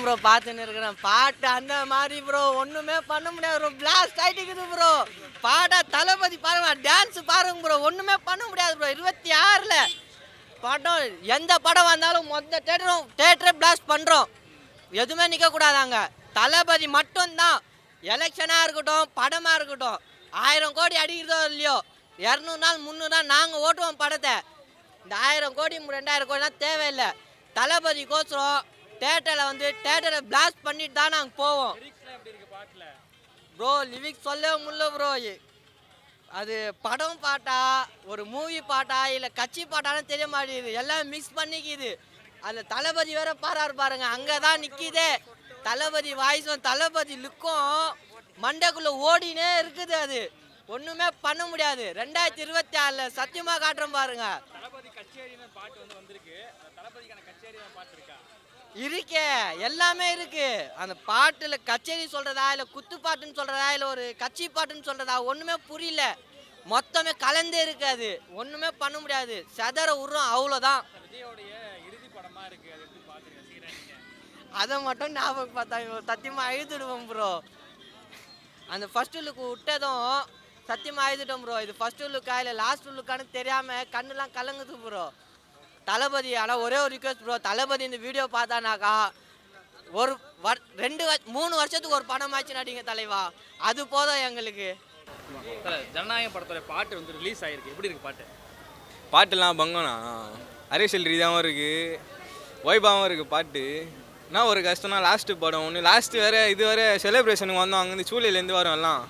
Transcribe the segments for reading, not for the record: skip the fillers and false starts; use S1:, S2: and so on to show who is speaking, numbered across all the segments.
S1: Bro பார்த்துன்னு இருக்கிறேன். பாட்டு அந்த மாதிரி ப்ரோ ஒன்றுமே பண்ண முடியாது ப்ரோ. Blast ஆகிட்டுக்குது bro. பாட்டா தளபதி பாருங்க, டான்ஸ் பாருங்க ப்ரோ. ஒன்றுமே பண்ண முடியாது ப்ரோ. 26ல் படம், எந்த படம் வந்தாலும் மொத்த தேட்டரை பிளாஸ்ட் பண்ணுறோம். எதுவுமே நிற்கக்கூடாதாங்க. தளபதி மட்டும்தான். எலெக்ஷனாக இருக்கட்டும், படமாக இருக்கட்டும், 1000 கோடி அடிக்கிறதோ இல்லையோ, 200 நாள் 300 நாள் நாங்கள் ஓட்டுவோம் படத்தை. இந்த 1000 கோடி 2000 கோடிலாம் தேவையில்லை. தளபதிக்கோசரம் தேட்டரை பிளாஸ்ட் பண்ணிட்டு தான் நாங்கள் போவோம் ப்ரோ. லிரிக்ஸ் சொல்லவே முடியல ப்ரோ. அது படம் பாட்டா, ஒரு மூவி பாட்டா, இல்லை கட்சி பாட்டாலும் தெரிய மாட்டேங்குது. எல்லாம் மிக்ஸ் பண்ணிக்குது. அதில் தளபதி வேற பாருங்க, அங்கே தான் நிற்கிதே. தளபதி வாய்ஸும் தளபதி லுக்கும் மண்டைக்குள்ளே ஓடினே இருக்குது. அது ஒன்றுமே பண்ண முடியாது. 2026ல் சத்தியமாக காட்டுறோம் பாருங்க. இருக்கே, எல்லாமே இருக்கு. அந்த பாட்டுல கச்சேரி சொல்றதா, இல்ல குத்து பாட்டுன்னு சொல்றதா, இல்ல ஒரு கட்சி பாட்டுன்னு சொல்றதா, ஒண்ணுமே புரியல. மொத்தமே கலந்தே இருக்காது. ஒண்ணுமே பண்ண முடியாது. சதற உருவம் அவ்வளோதான். அதை மட்டும் ஞாபகம் பார்த்தா சத்தியமா அழுதுடுவோம் ப்ரோ. அந்த ஃபர்ஸ்ட் லுக் விட்டதும் சத்தியமா அழுதுட்டோம் ப்ரோ. இது ஃபர்ஸ்ட் லுக்கா இல்லை லாஸ்ட் லுக்கானு தெரியாம கண்ணுலாம் கலங்குது ப்ரோ. தளபதி ஆனால் ஒரே ஒரு ரிக்வெஸ்ட் ப்ரோ, தளபதி இந்த வீடியோ பார்த்தானாக்கா ஒரு 3 வருஷத்துக்கு ஒரு படம் ஆச்சு நடிங்க தலைவா. அது போதும் எங்களுக்கு.
S2: ஜனநாயகம் படத்தோட பாட்டு வந்து ரிலீஸ் ஆகிருக்கு. எப்படி இருக்குது பாட்டு?
S3: பாட்டுலாம் பங்கண்ணா, அரசியல் ரீதியாகவும் இருக்குது, வைபாவும் இருக்குது. பாட்டு என்ன ஒரு கஷ்டம்னா லாஸ்ட்டு படம் ஒன்று, லாஸ்ட்டு வேறு இது வேறு செலிப்ரேஷனுக்கு வந்தோம். அங்கேருந்து சூளையிலேருந்து வரோம், எல்லாம்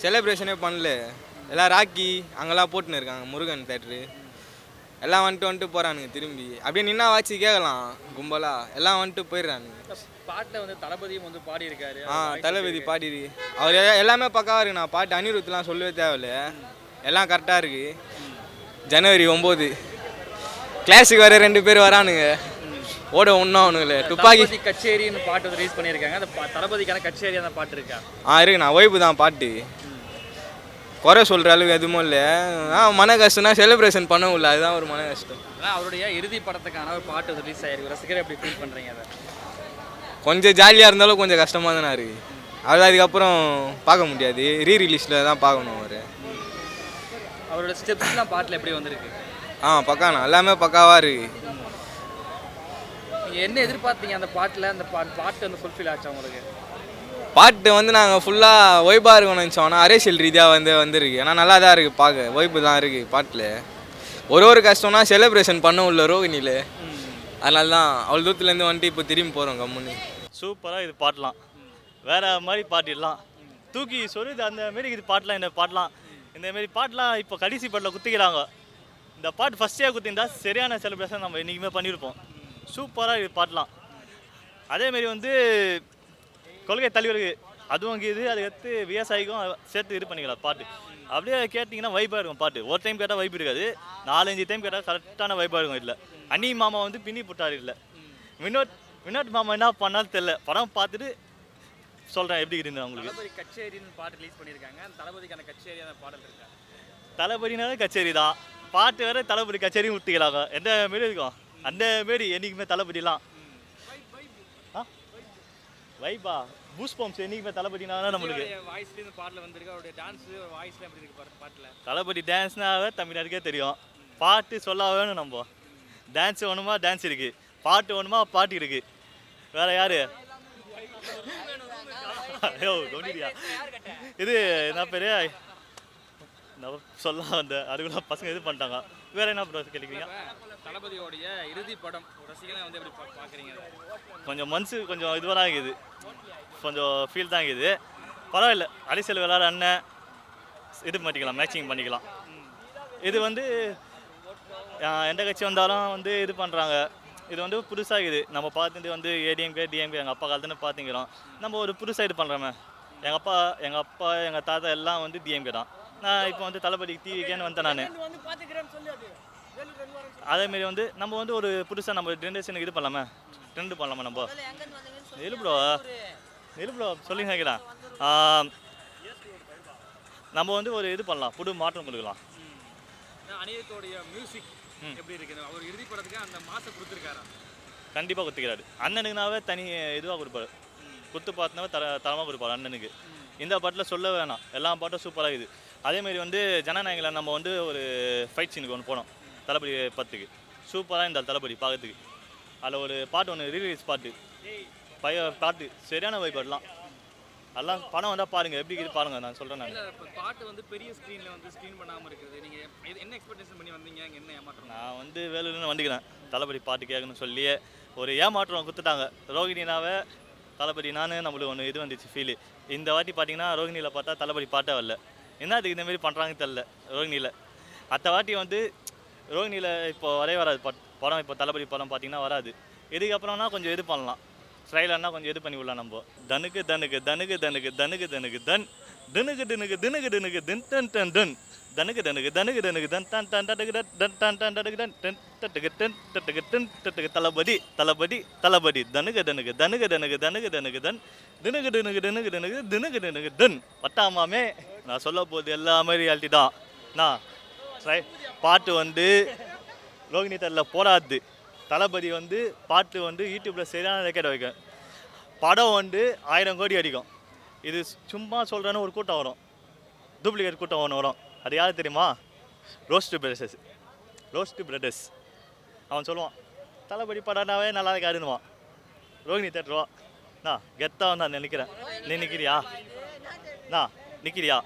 S3: செலிப்ரேஷனே பண்ணல. எல்லாம் ராக்கி அங்கெல்லாம் போட்டுன்னு இருக்காங்க, முருகன் தேட்ரு எல்லாம் வந்துட்டு போகிறானுங்க. திரும்பி அப்படியே நின்னா வாட்சி கேட்கலாம் கும்பலாக, எல்லாம் வந்துட்டு போயிடுறானுங்க.
S2: பாட்டில் வந்து தளபதியும் வந்து பாடியிருக்காரு.
S3: தளபதி பாடிரு, அவர் எல்லாமே பக்காவாக இருக்குண்ணா. பாட்டு அனிருத்லாம் சொல்லவே தேவையில்ல, எல்லாம் கரெக்டாக இருக்குது. ஜனவரி 9 கிளாஸுக்கு வர 2 பேர் வரானுங்க. ஓட ஒன்றும் அவனுங்களே துப்பாக்கி
S2: கச்சேரின்னு பாட்டு வந்து ரிலீஸ் பண்ணியிருக்காங்க. அந்த தளபதிக்கான கச்சேரி அந்த பாட்டு இருக்கா?
S3: இருக்குண்ணா, வைப்பு தான் பாட்டு. குறை சொல்கிற அளவுக்கு எதுவும் இல்லை. மன கஷ்டம்னா செலிப்ரேஷன் பண்ண முடியல, அதுதான் ஒரு மன கஷ்டம்.
S2: அவருடைய இறுதி படத்துக்கான ஒரு பாட்டு ரிலீஸ் ஆகிருக்கு. ரசிகர் எப்படி ஃபீல் பண்ணுறீங்க? அதை
S3: கொஞ்சம் ஜாலியாக இருந்தாலும் கொஞ்சம் கஷ்டமாக தானே இருக்குது. அதுக்கப்புறம் பார்க்க முடியாது, ரீரிலீஸில் தான் பார்க்கணும்.
S2: அவரோட ஸ்டெப்ஸ்லாம் பாட்டில் எப்படி வந்திருக்கு?
S3: பக்காண்ணா, எல்லாமே பக்காவாக இருக்குது.
S2: நீங்கள் என்ன எதிர்பார்த்தீங்க அந்த பாட்டில்? அந்த பாட்டு வந்து ஃபுல்ஃபில் ஆச்சு உங்களுக்கு?
S3: பாட்டு வந்து நாங்கள் ஃபுல்லாக வைப்பாக இருக்கணும்னு நினச்சோம். ஆனால் அரசியல் ரீதியாக வந்திருக்கு. ஆனால் நல்லா தான் இருக்குது, பார்க்க வைப்பு தான் இருக்குது பாட்டில். ஒரு கஷ்டம்னா செலிப்ரேஷன் பண்ண உள்ள ரோகிணியில், அதனால தான் அவ்வளோ தூரத்துலேருந்து வந்துட்டு இப்போ திரும்பி போகிறோம் கம்முன்னு.
S4: சூப்பராக இது பாட்டலாம், வேறு மாதிரி பாட்டிடலாம், தூக்கி சொல்லுது அந்த மாரி இது பாட்டலாம். இந்த பாட்டலாம் இந்தமாரி பாட்டெலாம் இப்போ கடைசி பாட்டில் குத்திக்கிறாங்க. இந்த பாட்டு ஃபஸ்ட்டே குத்திருந்தா சரியான செலிப்ரேஷன் நம்ம இன்றைக்குமே பண்ணியிருப்போம். சூப்பராக இது பாட்டலாம். அதேமாரி வந்து கொள்கை தலைவருக்கு அதுவும் இது, அதுக்கடுத்து விவசாயிக்கும் சேர்த்து இது பண்ணிக்கலாம் பாட்டு. அப்படியே கேட்டிங்கன்னா வைப்பாக இருக்கும் பாட்டு. ஒரு டைம் கேட்டால் வைப்பு இருக்காது, 4-5 டைம் கேட்டால் கரெக்டான வைப்பாக இருக்கும். இல்லை அன்னி மாமா வந்து பின்னி போட்டார். இல்லை வினோத் மாமா என்ன பண்ணாலும் தெரியல. படம் பார்த்துட்டு சொல்கிறேன் எப்படி இருக்குது அவங்களுக்கு.
S2: தளபதி கச்சேரின்னு பாட்டு ரிலீஸ் பண்ணியிருக்காங்க. அந்த தளபதிக்கான கச்சேரி அந்த பாடல் இருக்கா?
S4: தளபதினாலே கச்சேரி தான், பாட்டு வேறு தளபதி கச்சேரியும் விட்டுக்கிறாங்க. எந்த மாரி இருக்கும் அந்த மாரி என்றைக்குமே தளபதிலாம் வைபா பூஸ் பம்ப்ஸ் என்றைக்குமே தளபதினால நம்மளுக்கு.
S2: வாய்ஸ்லேயே இந்த பாட்டில் வந்திருக்கு. அவருடைய டான்ஸு வாய்ஸ்லாம் எப்படி இருக்குது பாட்டில்?
S4: தளபதி டான்ஸ்னாவே தமிழ்நாட்டுக்கே தெரியும். பாட்டு சொல்ல வேணும். நம்ம டான்ஸ் வேணுமா டான்ஸ் இருக்குது, பாட்டு வேணுமா பாட்டு இருக்குது. வேறு யார்? ஐயோ கவனியா, இது என்ன பேர் சொல்ல அந்த அதுக்குள்ள பசங்க இது பண்ணிட்டாங்க. வேறு என்ன ப்ரோ கேட்குறீங்க?
S2: தளபதியோடைய இறுதி படம் ரசிகனை வந்து எப்படி பார்க்குறீங்க?
S4: கொஞ்சம் மனசு கொஞ்சம் இதுவாக தான் இருக்குது, கொஞ்சம் ஃபீல் தான் இருக்குது. பரவாயில்ல, அரசியல் விளையாட அண்ணன் இது பண்ணிக்கலாம், மேட்சிங் பண்ணிக்கலாம். இது வந்து எந்த கட்சி வந்தாலும் வந்து இது பண்ணுறாங்க. இது வந்து புதுசாக இது நம்ம பார்த்துட்டு வந்து ஏடிஎம்கே டிஎம்கே எங்கள் அப்பா காலத்துன்னு பார்த்துக்கிறோம். நம்ம ஒரு புதுசாக இது பண்ணுறோமே. எங்கள் அப்பா எங்கள் தாத்தா எல்லாம் வந்து டிஎம்கே தான். நான் இப்போ வந்து தளபதி டிவிக்கேன்னு வந்தேன் நான். அதேமாரி வந்து நம்ம வந்து ஒரு புதுசாக நம்ம ஜென்ரேஷனுக்கு இது பண்ணலாமே, ட்ரெண்டு பண்ணலாமா நம்ம. நெருப்ரோ சொல்லி கேட்குறேன். நம்ம வந்து ஒரு இது பண்ணலாம், புது மாற்றம் கொடுக்கலாம்.
S2: அனிருத்தோடைய மியூசிக் எப்படி இருக்குது? அவர் இறுதி படத்துக்கு அந்த மாசம் கொடுத்துருக்காரா?
S4: கண்டிப்பாக குத்திக்கிறாரு. அண்ணனுக்குனாவே தனி இதுவாக கொடுப்பாரு, குத்து பார்த்துனாவே தரமாக கொடுப்பாரு அண்ணனுக்கு. இந்த பாட்டில் சொல்ல வேணாம், எல்லா பாட்டும் சூப்பராக இருக்குது. அதேமாரி வந்து ஜனநாயகில் நம்ம வந்து ஒரு ஃபைட் சீனுக்கு ஒன்று போனோம் தளபதி 10க்கு. சூப்பராக இருந்தால் தளபதி பார்க்கறதுக்கு. அதில் ஒரு பாட்டு ஒன்று ரிலீஸ் பாட்டு பாட்டு சரியான வைப்பாடலாம். எல்லாம் படம் வந்தால் பாருங்கள், எப்படி இருக்குது பாருங்கள். நான் சொல்கிறேன். நான்
S2: இப்போ பாட்டு வந்து பெரிய ஸ்க்ரீனில் வந்து ஸ்க்ரீன் பண்ணாமல் இருக்குது. நீங்கள் என்ன எக்ஸ்பெக்டேஷன் பண்ணி வந்தீங்க? என்ன ஏமாற்றம்?
S4: நான் வந்து வேலுன்னு வந்துக்கிறேன் தளபதி பாட்டு கேட்கணும்னு சொல்லியே ஒரு ஏமாற்றம் கொடுத்துட்டாங்க. ரோகிணினாவே தளபதி நம்மளுக்கு ஒன்று இது வந்துச்சு ஃபீலு. இந்த வாட்டி பார்த்தீங்கன்னா ரோகிணியில் பார்த்தா தளபதி பாட்டே வரல. என்ன அதுக்கு இந்தமாரி பண்ணுறாங்கன்னு தெரில ரோகிணியில். அடுத்த வாட்டி வந்து ரோகிணியில் இப்போ வராது படம். இப்போ தளபதி படம் பார்த்தீங்கன்னா வராது. இதுக்கப்புறம்னா கொஞ்சம் இது பண்ணலாம், ட்ரைலர்னா கொஞ்சம் இது பண்ணி விடலாம் நம்ம. தனுக்கு தனுக்கு தனுக்கு தனுக்கு தனுக்கு தனுக்கு தன் தினுக்கு தினுக்கு தினுக்கு தினுக்கு தின் டன் டன் டன் தனுக்கு தனுக்கு தனுக்கு தனுக்கு தன் டன் டன் டட்டுக்கு டன் டன் டன் டட்டுக்கு டன் டன் டட்டுக்கு டன் டட்டுக்கு டன் டட்டுக்கு தளபதி தளபதி தளபதி தனுக்கு தனுக்கு தனுக்கு தனுக்கு தனுக்கு தனுக்கு தன் தினுக்கு தினுக்கு தினுக்கு தினுக்கு தினுக்கு தினுக்கு தன் பட்டாமாமே. நான் சொல்ல போகுது எல்லாமே ரியாலிட்டி தான். நான் பாட்டு வந்து ரோகிணி தரில் போடாது. தளபதி வந்து பாட்டு வந்து யூடியூப்பில் சரியான ரெக்கார்ட் வைக்கும். படம் வந்து 1000 கோடி அடிக்கும். இது சும்மா சொல்கிறேன்னு ஒரு கூட்டம் வரும், டூப்ளிகேட் கூட்டம் ஒன்று வரும். அது யார் தெரியுமா? Roast brothers. அவன் சொல்லுவான் தளபதி படம்னாவே நல்லா இருக்காருன்னுவான். ரோகிணி தேட்டருவா நான் கெத்தாக வந்து நான் நினைக்கிறேன். நீ நிற்கிறியா? நான் நிற்கிறியா?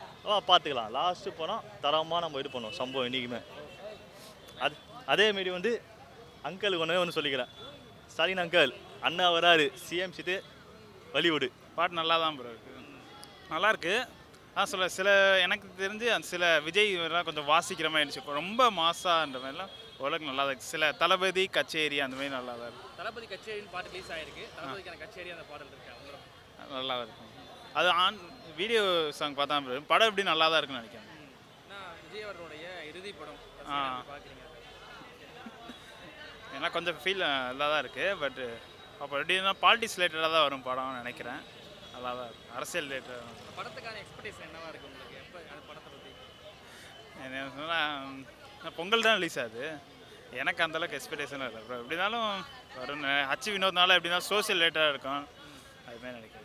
S4: பார்த்துக்கலாம். லாஸ்ட்டு படம் தரமாக நம்ம இது பண்ணுவோம் சம்பவம் என்றைக்குமே. அதேமாரி வந்து அங்கிள் ஒன்று சொல்லிக்கிறேன். ஸ்டாலின் அங்கிள் அண்ணா வராரு, சிஎம் சீட்டு வலிவுடு.
S5: பாட்டு நல்லா தான் ப்ரோ இருக்குது, நல்லாயிருக்கு. சில எனக்கு தெரிஞ்சு சில விஜய் எல்லாம் கொஞ்சம் வாசிக்கிற மாதிரி இருந்துச்சு, ரொம்ப மாசான்ற மாதிரிலாம் ஓரளவுக்கு நல்லா தான் இருக்குது. சில தளபதி கச்சேரி அந்த மாதிரி நல்லா தான் இருக்குது.
S2: தளபதி கச்சேரின்னு பாட்டு ரிலீஸ் ஆகிருக்கு. தளபதிக்கான கச்சேரி அந்த பாடல் இருக்கு,
S5: நல்லா தான் இருக்கும். அது வீடியோ சாங் பார்த்தா படம் எப்படி நல்லா தான் இருக்குன்னு நினைக்கிறேன்.
S2: விஜய் அவர்களுடைய இறுதி படம் பார்க்குறீங்க?
S5: ஏன்னா கொஞ்சம் ஃபீல் நல்லா தான் இருக்குது. பட் அப்போ எப்படின்னா பாலிட்டிக்ஸ் ரிலேட்டடாக தான் வரும் படம்னு நினைக்கிறேன். நல்லா தான் இருக்கும், அரசியல் ரிலேட்டடாக.
S2: படத்துக்கான எக்ஸ்பெக்டேஷன் என்னவா இருக்குது உங்களுக்கு? எப்போ அந்த படத்தை பற்றி
S5: என்ன சொன்னால் பொங்கல் தான் ரிலீஸ் ஆகுது. எனக்கு அந்தளவுக்கு எக்ஸ்பெக்டேஷன் இல்லை ப்ரோ. எப்படினாலும் வரும். ஹச் வினோத்னால எப்படின்னா சோசியல் ரிலேட்டடாக இருக்கும், அதுமாதிரி நினைக்கிறேன்.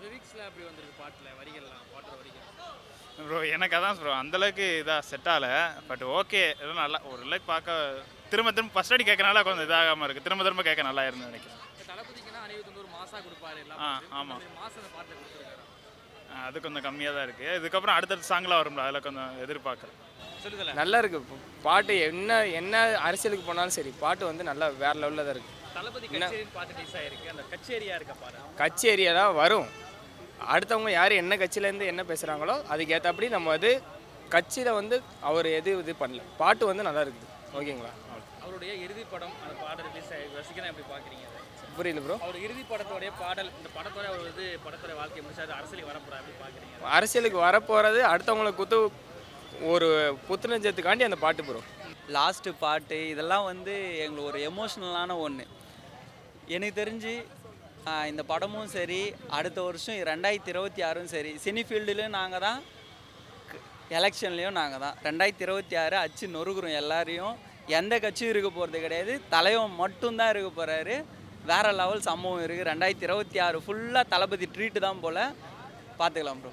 S2: லிரிக்ஸில் அப்படி வந்திருக்கு பாட்டில், வரிகள்லாம் பாட்டோட வரிகள்
S5: ப்ரோ. எனக்கு அதான் ப்ரோ அந்தளவுக்கு இதாக செட் ஆகலை. பட் ஓகே, எதுவும் நல்லா ஒரு லைக் பார்க்க திரும்ப ஃபஸ்ட் அடி கேட்கறனால கொஞ்சம் இதாகாமல் இருக்குது. திரும்ப கேட்க நல்லா இருந்து நினைக்கிறேன்.
S2: தளபதிக்குன்னா 69 மாசா கொடுப்பாரு.
S5: ஆமாம்,
S2: மாசம் பாட்டில் கொடுத்துருக்காரு.
S5: அது கொஞ்சம் கம்மியாக தான் இருக்குது. இதுக்கப்புறம் அடுத்தடுத்த சாங்லாம் வரும்ல, அதில் கொஞ்சம் எதிர்பார்க்குறேன்.
S2: சொல்லுதல
S6: நல்லா இருக்கு பாட்டு. என்ன அரசியலுக்கு போனாலும் சரி, பாட்டு வந்து நல்லா வேற லெவலில் தான் இருக்கு.
S2: தளபதி கச்சேரின்னு பாட்டு ரிலீஸ் ஆயிருக்கு. அந்த கச்சேரியா இருக்க பாரு,
S6: கச்சேரியா தான் வரும். அடுத்தவங்க யார் என்ன கட்சியிலேருந்து என்ன பேசுகிறாங்களோ அதுக்கேற்றபடி நம்ம வந்து கட்சியில் வந்து அவர் இது பண்ணல. பாட்டு வந்து நல்லா இருக்குது. ஓகேங்களா?
S2: அவருடைய இறுதி படம் அந்த பாடல் ரிலீஸ் ஆகிருக்கு. ரசிகனா எப்படி பார்க்குறீங்க?
S6: புரியல ப்ரோ.
S2: அவர் இறுதி படத்தோடைய பாடல், இந்த படத்தோட அவர் வந்து படத்தோட வாழ்க்கையை முடிச்சாரு, அரசியலுக்கு வரப்போறாரு, எப்படி பார்க்குறீங்க?
S6: அரசியலுக்கு வரப்போகிறது அடுத்தவங்களை ஒரு புத்துணர்ச்சத்துக்காண்டி அந்த பாட்டு ப்ரோ.
S7: லாஸ்ட்டு பாட்டு இதெல்லாம் வந்து எங்களுக்கு ஒரு எமோஷ்னலான ஒன்று. எனக்கு தெரிஞ்சு இந்த படமும் சரி, அடுத்த வருஷம் 2026 சரி, சினி ஃபீல்டுலேயும் நாங்கள் தான், எலெக்ஷன்லேயும் நாங்கள் தான். 2026 அச்சு நொறுக்குறோம் எல்லாரையும். எந்த கட்சியும் இருக்க போகிறது கிடையாது, தலைவன் மட்டும்தான் இருக்க போகிறாரு. வேறு லெவல் சம்பவம் இருக்குது. 2026 ஃபுல்லாக தளபதி ட்ரீட்டு தான் போல். பார்த்துக்கலாம் ப்ரோ.